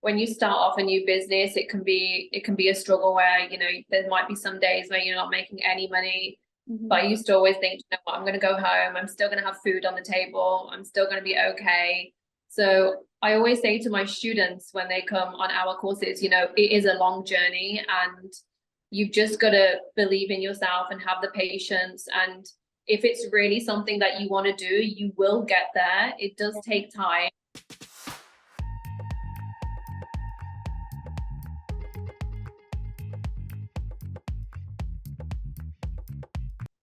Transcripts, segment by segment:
when you start off a new business, it can be a struggle where, there might be some days where you're not making any money. But I used to always think, what, I'm going to go home, I'm still going to have food on the table, I'm still going to be okay. So I always say to my students when they come on our courses, it is a long journey, and you've just got to believe in yourself and have the patience. And if it's really something that you want to do, you will get there. It does take time.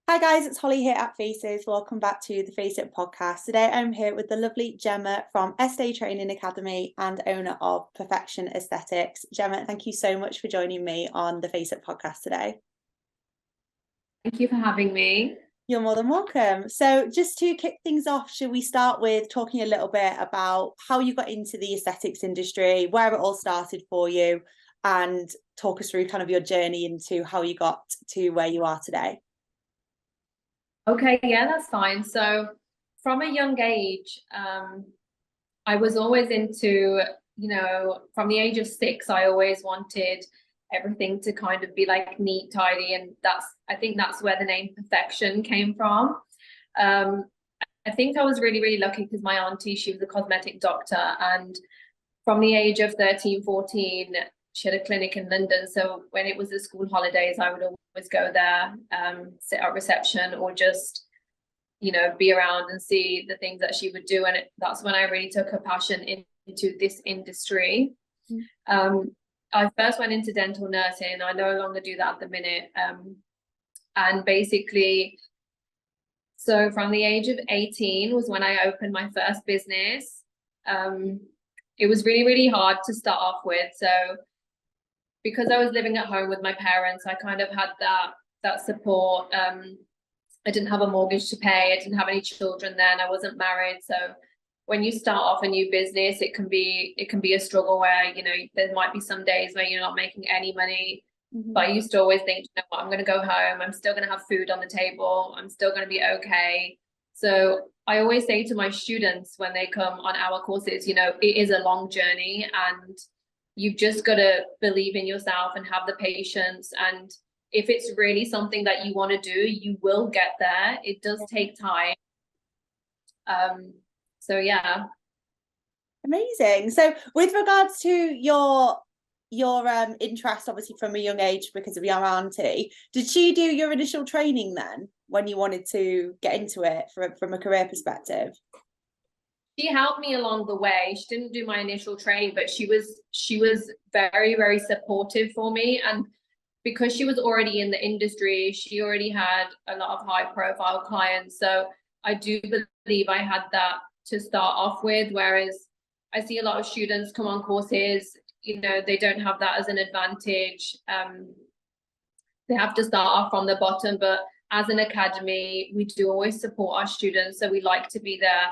Hi guys, it's Holly here at Faces. Welcome back to the Face It podcast. Today I'm here with the lovely Gemma from Este Training Academy and owner of Perfection Aesthetics. Gemma, thank you so much for joining me on the Face It podcast today. Thank you for having me. You're more than welcome. So just to kick things off, should we start with talking a little bit about how you got into the aesthetics industry, where it all started for you, and talk us through kind of your journey into how you got to where you are today? Okay, yeah, that's fine. So from a young age, I was always into, from the age of 6, I always wanted everything to kind of be like neat, tidy. And I think that's where the name Perfection came from. I think I was really, really lucky because my auntie, she was a cosmetic doctor. And from the age of 13, 14, she had a clinic in London. So when it was the school holidays, I would always go there, sit at reception, or just, be around and see the things that she would do. And that's when I really took a passion into this industry. I first went into dental nursing. I no longer do that at the minute. And basically, so from the age of 18 was when I opened my first business. It was really, really hard to start off with. So because I was living at home with my parents, I kind of had that support. I didn't have a mortgage to pay. I didn't have any children then. I wasn't married. So when you start off a new business, it can be a struggle where, there might be some days where you're not making any money. But I used to always think, what, I'm going to go home, I'm still going to have food on the table, I'm still going to be okay. So I always say to my students when they come on our courses, it is a long journey, and you've just got to believe in yourself and have the patience. And if it's really something that you want to do, you will get there. It does take time. So yeah. Amazing. So with regards to your interest, obviously from a young age because of your auntie, did she do your initial training then when you wanted to get into it from a career perspective? She helped me along the way. She didn't do my initial training, but she was very, very supportive for me. And because she was already in the industry, she already had a lot of high profile clients. So I do believe I had that to start off with, whereas I see a lot of students come on courses, they don't have that as an advantage. They have to start off from the bottom. But as an academy, we do always support our students. So we like to be there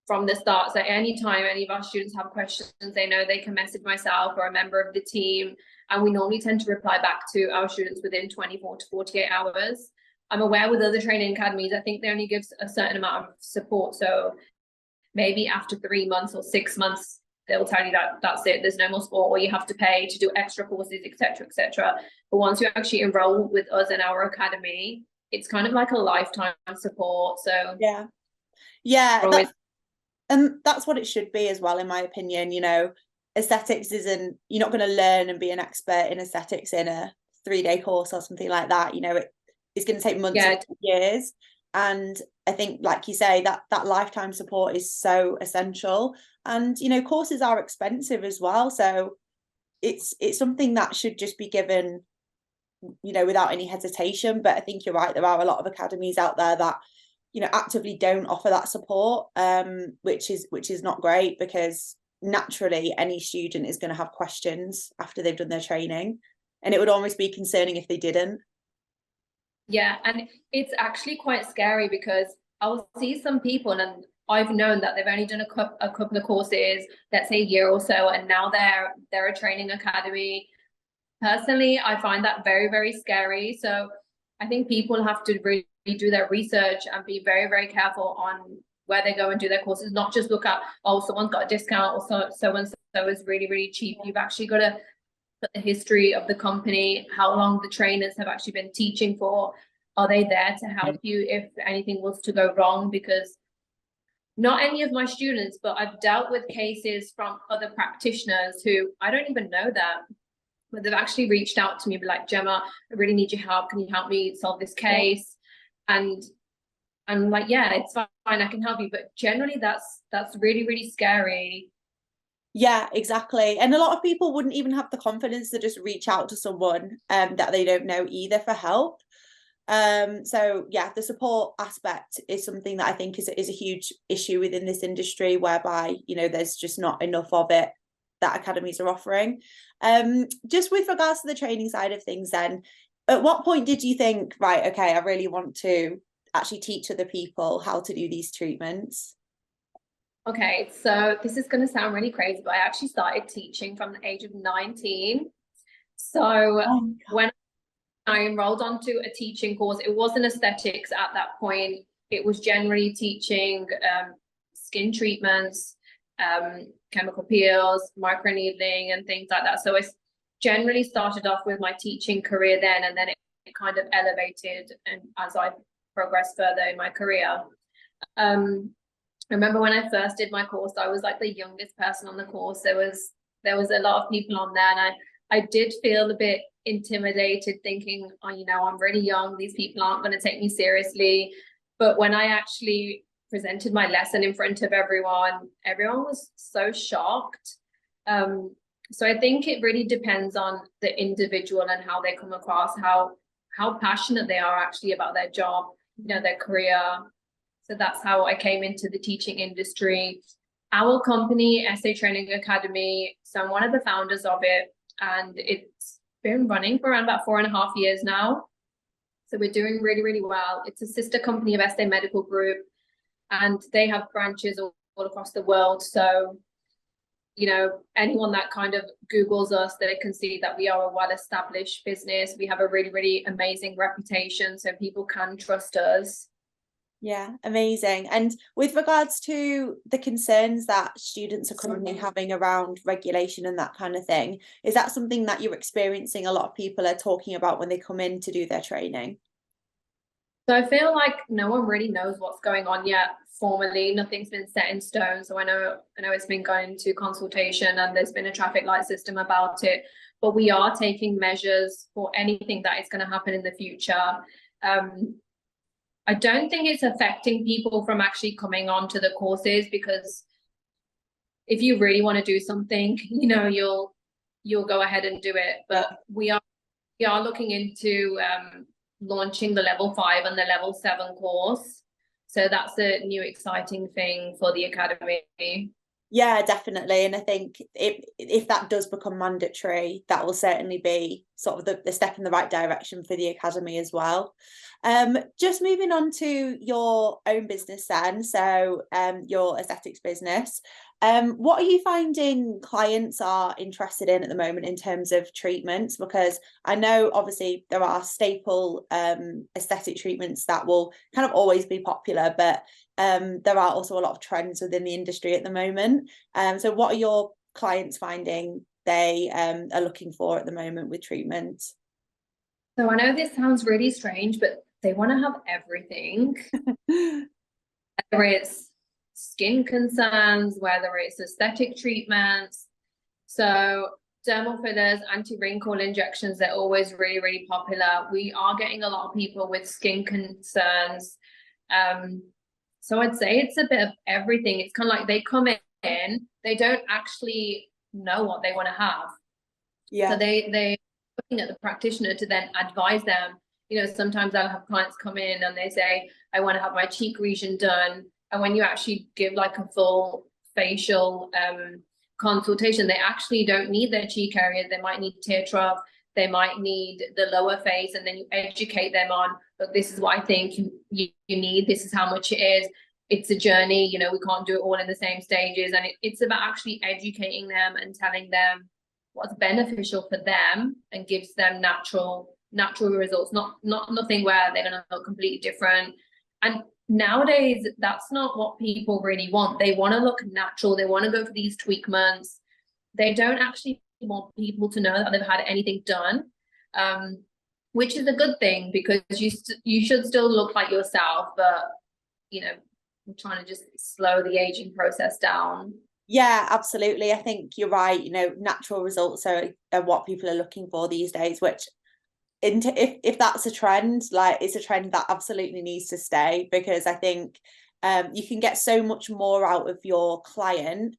from the start. So anytime any of our students have questions, they know they can message myself or a member of the team. And we normally tend to reply back to our students within 24 to 48 hours. I'm aware with other training academies, I think they only give a certain amount of support. So maybe after 3 months or 6 months, they'll tell you that that's it, there's no more support, or you have to pay to do extra courses, etc., etc. But once you actually enroll with us in our academy, it's kind of like a lifetime support. So yeah, that's what it should be as well, in my opinion. Aesthetics isn't, you're not going to learn and be an expert in aesthetics in a 3-day course or something like that. It's going to take months or years. And I think, like you say, that lifetime support is so essential. And courses are expensive as well, so it's something that should just be given without any hesitation. But I think you're right, there are a lot of academies out there that actively don't offer that support, which is not great, because naturally any student is going to have questions after they've done their training, and it would almost be concerning if they didn't. Yeah, and it's actually quite scary because I'll see some people, and I've known that they've only done a couple of courses, let's say a year or so, and now they're a training academy. Personally, I find that very, very scary. So I think people have to really do their research and be very, very careful on where they go and do their courses, not just look at, oh, someone's got a discount or so and so is really, really cheap. You've actually got to put the history of the company, how long the trainers have actually been teaching for. Are they there to help you if anything was to go wrong? Because not any of my students, but I've dealt with cases from other practitioners who I don't even know them, but they've actually reached out to me, be like, Gemma, I really need your help. Can you help me solve this case? And I'm like, yeah, it's fine, I can help you. But generally that's really, really scary. Yeah, exactly. And a lot of people wouldn't even have the confidence to just reach out to someone that they don't know either for help. So yeah, the support aspect is something that I think is a huge issue within this industry, whereby, you know, there's just not enough of it that academies are offering. Just with regards to the training side of things then, at what point did you think, right, okay, I really want to actually teach other people how to do these treatments? Okay, so this is going to sound really crazy, but I actually started teaching from the age of 19. So when I enrolled onto a teaching course, it wasn't aesthetics at that point. It was generally teaching skin treatments, chemical peels, microneedling, and things like that. So I generally started off with my teaching career then, and then it kind of elevated and as I progressed further in my career. I remember when I first did my course, I was like the youngest person on the course. There was a lot of people on there, and I did feel a bit intimidated, thinking, oh, you know, I'm really young, these people aren't going to take me seriously. But when I actually presented my lesson in front of everyone was so shocked. So I think it really depends on the individual and how they come across, how passionate they are actually about their job, you know, their career. So that's how I came into the teaching industry. Our company, Este Training Academy, so I'm one of the founders of it, and it's been running for around about 4.5 years now. So we're doing really, really well. It's a sister company of Este Medical Group, and they have branches all across the world. So, you know, anyone that kind of Googles us, they can see that we are a well-established business. We have a really, really amazing reputation, so people can trust us. Yeah, amazing. And with regards to the concerns that students are currently having around regulation and that kind of thing, is that something that you're experiencing a lot of people are talking about when they come in to do their training? So I feel like no one really knows what's going on yet formally. Nothing's been set in stone. So I know it's been going to consultation and there's been a traffic light system about it, but we are taking measures for anything that is going to happen in the future. I don't think it's affecting people from actually coming on to the courses, because if you really want to do something, you know, you'll go ahead and do it. But we are looking into launching the level 5 and the level 7 course. So that's a new exciting thing for the academy. Yeah, definitely. And I think if that does become mandatory, that will certainly be sort of the step in the right direction for the academy as well. Just moving on to your own business then, so your aesthetics business. What are you finding clients are interested in at the moment in terms of treatments? Because I know obviously there are staple aesthetic treatments that will kind of always be popular, but there are also a lot of trends within the industry at the moment. So what are your clients finding they are looking for at the moment with treatments? So I know this sounds really strange, but they want to have everything. Whether it's skin concerns, whether it's aesthetic treatments. So dermal fillers, anti-wrinkle injections, they're always really, really popular. We are getting a lot of people with skin concerns. So I'd say it's a bit of everything. It's kind of like they come in, they don't actually know what they want to have. Yeah. So they looking at the practitioner to then advise them. You know, sometimes I'll have clients come in and they say, I want to have my cheek region done. And when you actually give like a full facial consultation, they actually don't need their cheek area. They might need tear trough. They might need the lower face, and then you educate them on, look, this is what I think you need. This is how much it is. It's a journey. You know, we can't do it all in the same stages. And it's about actually educating them and telling them what's beneficial for them and gives them natural results, not nothing where they're going to look completely different. And nowadays that's not what people really want. They want to look natural. They want to go for these treatments. They don't actually want people to know that they've had anything done, which is a good thing, because you should still look like yourself, but you know, we're trying to just slow the aging process down. Yeah, absolutely. I think you're right. You know, natural results are what people are looking for these days, which if that's a trend, like it's a trend that absolutely needs to stay, because I think you can get so much more out of your client,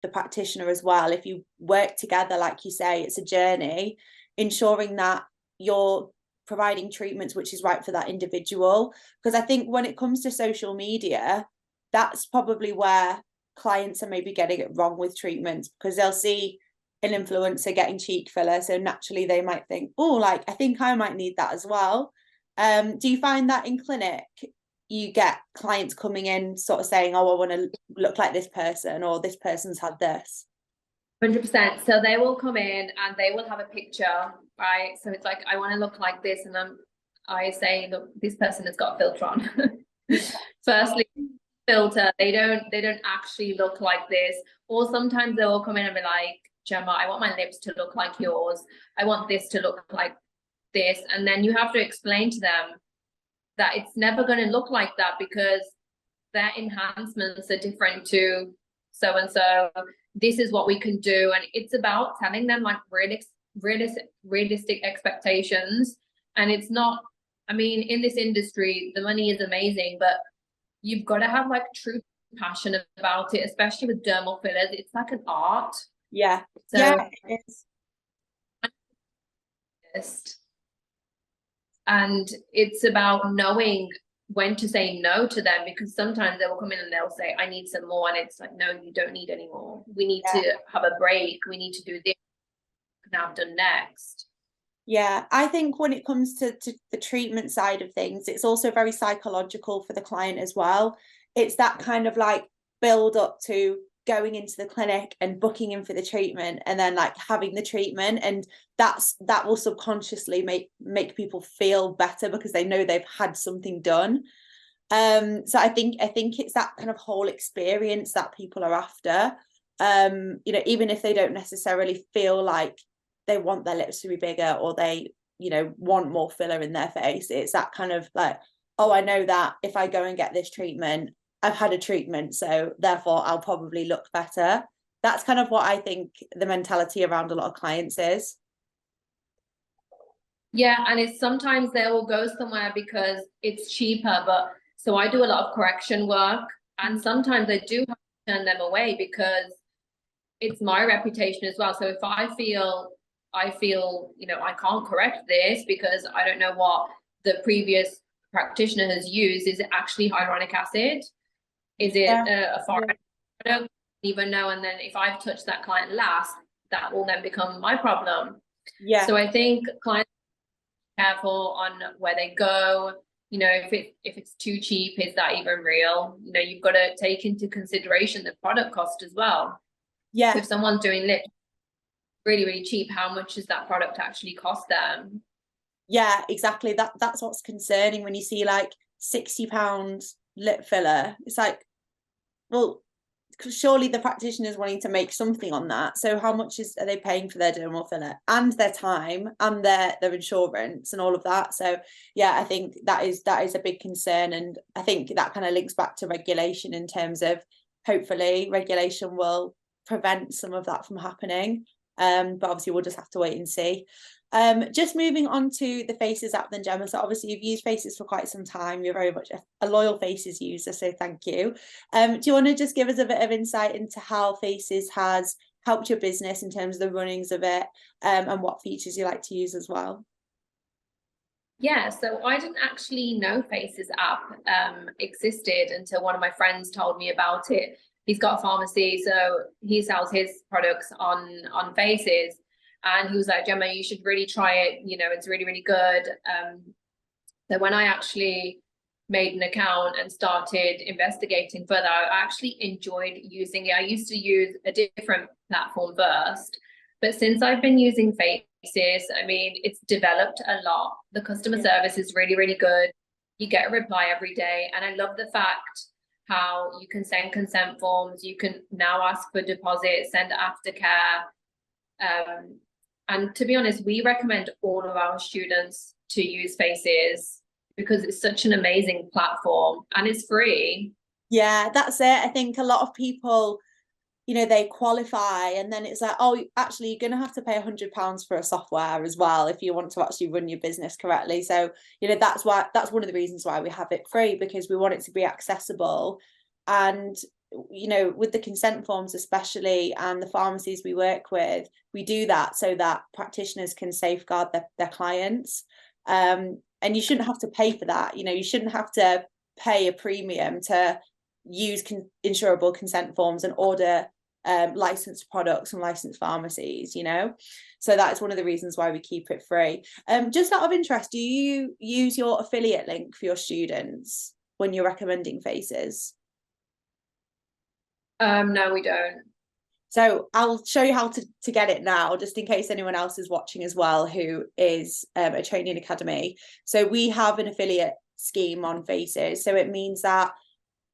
the practitioner as well, if you work together. Like you say, it's a journey, ensuring that you're providing treatments which is right for that individual. Because I think when it comes to social media, that's probably where clients are maybe getting it wrong with treatments, because they'll see an influencer getting cheek filler, so naturally they might think, oh, like I think I might need that as well. Do you find that in clinic you get clients coming in sort of saying, oh, I want to look like this person, or this person's had this? 100%. So they will come in and they will have a picture, right? So it's like, I want to look like this, and I say, look, this person has got a filter on. Firstly, filter. They don't actually look like this. Or sometimes they will come in and be like, Gemma, I want my lips to look like yours. I want this to look like this. And then you have to explain to them that it's never going to look like that, because their enhancements are different to so and so. This is what we can do. And it's about telling them like realistic expectations. And it's not, I mean, in this industry, the money is amazing, but you've got to have like true passion about it, especially with dermal fillers. It's like an art. Yeah. So yeah, it is. And it's about knowing when to say no to them, because sometimes they will come in and they'll say, I need some more. And it's like, no, you don't need any more. We need to have a break. We need to do this now done next. Yeah, I think when it comes to the treatment side of things, it's also very psychological for the client as well. It's that kind of like build up to going into the clinic and booking in for the treatment, and then like having the treatment, and that will subconsciously make people feel better because they know they've had something done. So I think it's that kind of whole experience that people are after. You know, even if they don't necessarily feel like they want their lips to be bigger, or they, you know, want more filler in their face, it's that kind of like, oh, I know that if I go and get this treatment, I've had a treatment, so therefore I'll probably look better. That's kind of what I think the mentality around a lot of clients is. Yeah, and it's sometimes they will go somewhere because it's cheaper, but so I do a lot of correction work, and sometimes I do have to turn them away because it's my reputation as well. So if I feel, you know, I can't correct this because I don't know what the previous practitioner has used. Is it actually hyaluronic acid? Is it a foreign? I don't even know. And then if I've touched that client last, that will then become my problem. Yeah. So I think clients are careful on where they go. You know, if it's too cheap, is that even real? You know, you've got to take into consideration the product cost as well. Yeah. So if someone's doing lips really, really cheap, how much does that product actually cost them? Yeah, exactly. That's what's concerning when you see like £60 lip filler. It's like, well, surely the practitioner's wanting to make something on that. So how much are they paying for their dermal filler and their time and their insurance and all of that? So yeah, I think that is a big concern, and I think that kind of links back to regulation in terms of hopefully regulation will prevent some of that from happening. But obviously we'll just have to wait and see. Just moving on to the Faces app then, Gemma. So obviously you've used Faces for quite some time. You're very much a loyal Faces user, so thank you. Do you want to just give us a bit of insight into how Faces has helped your business in terms of the runnings of it, and what features you like to use as well? Yeah, so I didn't actually know Faces app existed until one of my friends told me about it. He's got a pharmacy, so he sells his products on Faces. And he was like, Gemma, you should really try it. You know, it's really, really good. So when I actually made an account and started investigating further, I actually enjoyed using it. I used to use a different platform first, but since I've been using Faces, I mean, it's developed a lot. The customer service is really, really good. you get a reply every day. And I love the fact how you can send consent forms, you can now ask for deposits, send aftercare. And to be honest, we recommend all of our students to use Faces because it's such an amazing platform and it's free. Yeah, that's it. I think a lot of people, you know, they qualify and then it's like, oh, actually, you're going to have to pay £100 for a software as well if you want to actually run your business correctly. So, you know, that's one of the reasons why we have it free, because we want it to be accessible. And, you know, with the consent forms especially, and the pharmacies we work with, we do that so that practitioners can safeguard their clients. And you shouldn't have to pay for that. You know, you shouldn't have to pay a premium to use insurable consent forms and order licensed products and licensed pharmacies, you know. So that's one of the reasons why we keep it free. Just out of interest, do you use your affiliate link for your students when you're recommending Faces? No, we don't. So I'll show you how to get it now, just in case anyone else is watching as well who is a training academy. So we have an affiliate scheme on Faces. So it means that,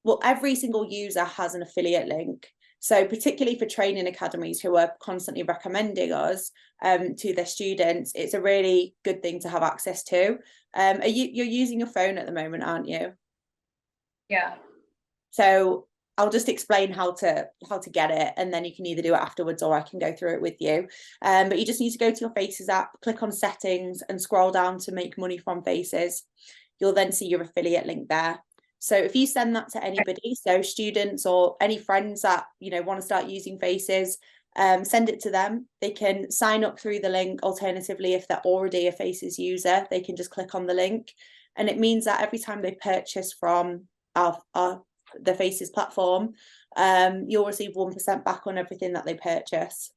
well, every single user has an affiliate link. So particularly for training academies who are constantly recommending us to their students, it's a really good thing to have access to. You're using your phone at the moment, aren't you? Yeah. So I'll just explain how to get it, and then you can either do it afterwards or I can go through it with you. But you just need to go to your Faces app, click on settings and scroll down to make money from Faces. You'll then see your affiliate link there. So if you send that to anybody, so students or any friends that, you know, want to start using Faces, send it to them. They can sign up through the link. Alternatively, if they're already a Faces user, they can just click on the link. And it means that every time they purchase from the Faces platform, you'll receive 1% back on everything that they purchase.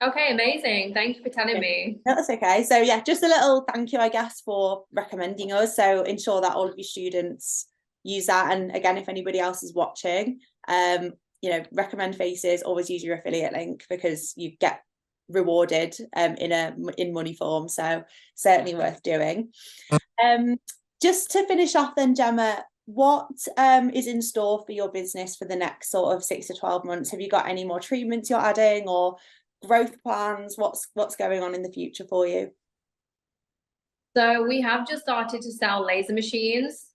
Okay, amazing. Thank you for telling me. That's okay. So yeah, just a little thank you, I guess, for recommending us. So ensure that all of your students use that. And again, if anybody else is watching, you know, recommend Faces, always use your affiliate link because you get rewarded in money form. So certainly worth doing. Just to finish off then, Gemma, what is in store for your business for the next sort of 6 to 12 months? Have you got any more treatments you're adding or growth plans? What's going on in the future for you? So we have just started to sell laser machines,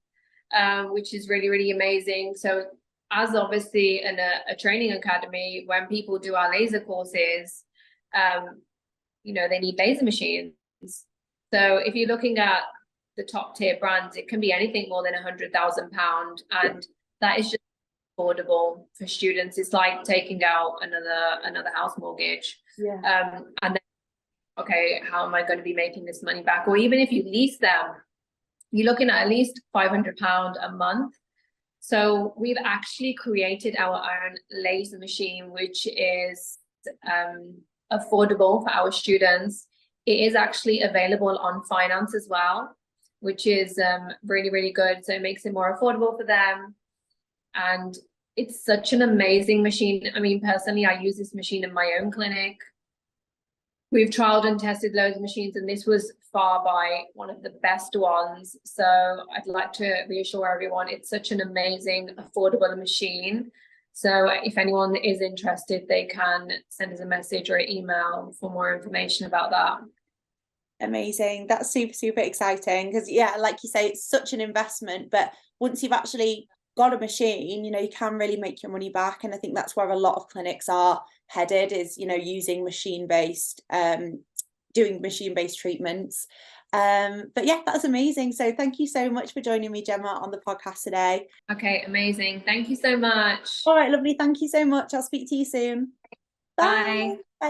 which is really, really amazing. So as obviously in a training academy, when people do our laser courses, you know, they need laser machines. So if you're looking at the top tier brands, it can be anything more than £100,000, and that is just affordable for students. It's like taking out another house mortgage. Yeah. And then, okay, how am I going to be making this money back? Or even if you lease them, you're looking at least £500 a month. So we've actually created our own laser machine, which is affordable for our students. It is actually available on finance as well, which is really, really good. So it makes it more affordable for them. And it's such an amazing machine. I mean, personally, I use this machine in my own clinic. We've trialed and tested loads of machines, and this was far by one of the best ones. So I'd like to reassure everyone, it's such an amazing, affordable machine. So if anyone is interested, they can send us a message or an email for more information about that. Amazing. That's super, super exciting because, yeah, like you say, it's such an investment. But once you've actually got a machine, you know, you can really make your money back. And I think that's where a lot of clinics are headed, is, you know, using machine-based, doing machine-based treatments. But yeah, that's amazing. So thank you so much for joining me, Gemma, on the podcast today. Okay, amazing. Thank you so much. All right, lovely. Thank you so much. I'll speak to you soon. Bye. Bye.